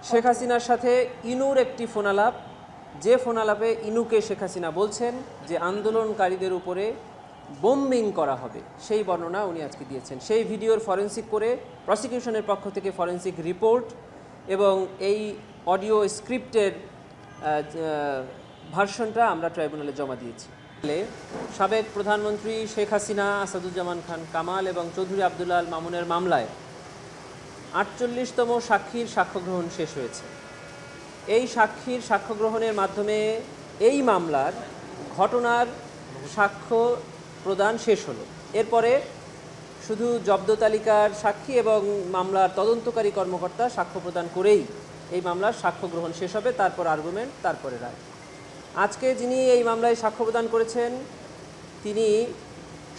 শেখ হাসিনার সাথে ইনুর একটি ফোনালাপ, যে ফোনালাপে ইনুকে শেখ হাসিনা বলছেন যে আন্দোলনকারীদের উপরে বোম্বিং করা হবে, সেই বর্ণনা উনি আজকে দিয়েছেন। সেই ভিডিওর ফরেন্সিক করে প্রসিকিউশনের পক্ষ থেকে ফরেন্সিক রিপোর্ট এবং এই অডিও স্ক্রিপ্টের ভার্সনটা আমরা ট্রাইব্যুনালে জমা দিয়েছি। সাবেক প্রধানমন্ত্রী শেখ হাসিনা, আসাদুজ্জামান খান কামাল এবং চৌধুরী আবদুল্লাহ আল মামুনের মামলায় 48তম সাক্ষীর সাক্ষ্যগ্রহণ শেষ হয়েছে। এই সাক্ষীর সাক্ষ্যগ্রহণের মাধ্যমে এই মামলার ঘটনার সাক্ষ্য প্রদান শেষ হলো। এরপরে শুধু জব্দ তালিকার সাক্ষী এবং মামলার তদন্তকারী কর্মকর্তা সাক্ষ্য প্রদান করেই এই মামলার সাক্ষ্য গ্রহণ শেষ হবে, তারপর আর্গুমেন্ট, তারপরে রায়। আজকে যিনি এই মামলায় সাক্ষ্য প্রদান করেছেন তিনি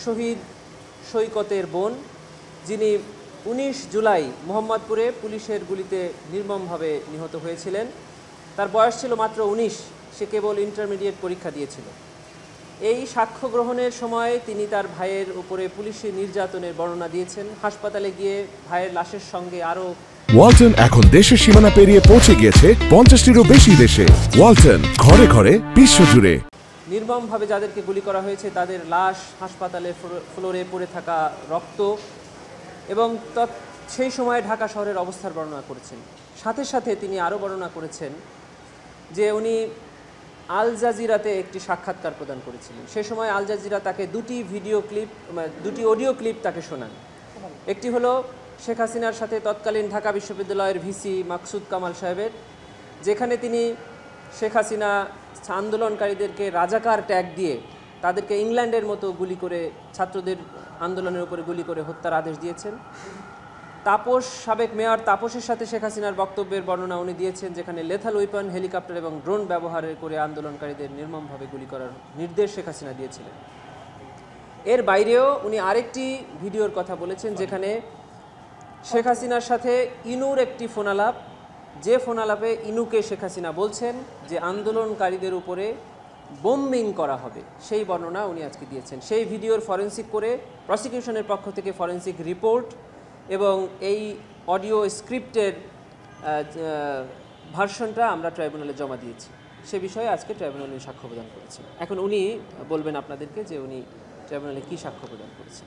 শহীদ সৈকতের বোন, যিনি 19 জুলাই মোহাম্মদপুরে পুলিশের গুলিতে নির্মমভাবে নিহত হয়েছিলেন। তার বয়স ছিল মাত্র 19, সে কেবল ইন্টারমিডিয়েট পরীক্ষা দিয়েছিল। এই সাক্ষ্য গ্রহণের সময় তিনি তার ভাইয়ের উপরে পুলিশি নির্যাতনের বর্ণনা দিয়েছেন। হাসপাতালে গিয়ে ভাইয়ের লাশের সঙ্গে আরও ওয়ালটন এখন দেশের সীমানা পেরিয়ে পৌঁছে গিয়েছে 50টিরও বেশি দেশে। ওয়ালটন, ঘরে ঘরে, বিশ্বজুড়ে। নির্মমভাবে যাদেরকে গুলি করা হয়েছে তাদের লাশ, হাসপাতালে ফ্লোরে পড়ে থাকা রক্ত এবং সেই সময় ঢাকা শহরের অবস্থার বর্ণনা করেছেন। সাথে সাথে তিনি আরও বর্ণনা করেছেন যে উনি আল জাজিরাতে একটি সাক্ষাৎকার প্রদান করেছিলেন। সে সময় আল জাজিরা তাকে দুটি অডিও ক্লিপ তাকে শোনান। একটি হলো শেখ হাসিনার সাথে তৎকালীন ঢাকা বিশ্ববিদ্যালয়ের ভিসি মাকসুদ কামাল সাহেবের, যেখানে তিনি শেখ হাসিনা আন্দোলনকারীদেরকে রাজাকার ট্যাগ দিয়ে তাদেরকে ইংল্যান্ডের মতো গুলি করে, ছাত্রদের আন্দোলনের উপরে গুলি করে হত্যার আদেশ দিয়েছেন। সাবেক মেয়র তাপসের সাথে শেখ হাসিনার বক্তব্যের বর্ণনা উনি দিয়েছেন, যেখানে লেথাল ওয়েপন, হেলিকপ্টার এবং ড্রোন ব্যবহার করে আন্দোলনকারীদের নির্মমভাবে গুলি করার নির্দেশ শেখ হাসিনা দিয়েছিলেন। এর বাইরেও উনি আরেকটি ভিডিওর কথা বলেছেন, যেখানে শেখ হাসিনার সাথে ইনুর একটি ফোনালাপ, যে ফোনালাপে ইনুকে শেখ হাসিনা বলছেন যে আন্দোলনকারীদের উপরে বোম্বিং করা হবে, সেই বর্ণনা উনি আজকে দিয়েছেন। সেই ভিডিওর ফরেন্সিক করে প্রসিকিউশনের পক্ষ থেকে ফরেন্সিক রিপোর্ট এবং এই অডিও স্ক্রিপ্টের ভার্সনটা আমরা ট্রাইব্যুনালে জমা দিয়েছি। সে বিষয়ে আজকে ট্রাইব্যুনালে সাক্ষ্য প্রদান করেছেন। এখন উনি বলবেন আপনাদেরকে যে উনি ট্রাইব্যুনালে কী সাক্ষ্য প্রদান করেছেন।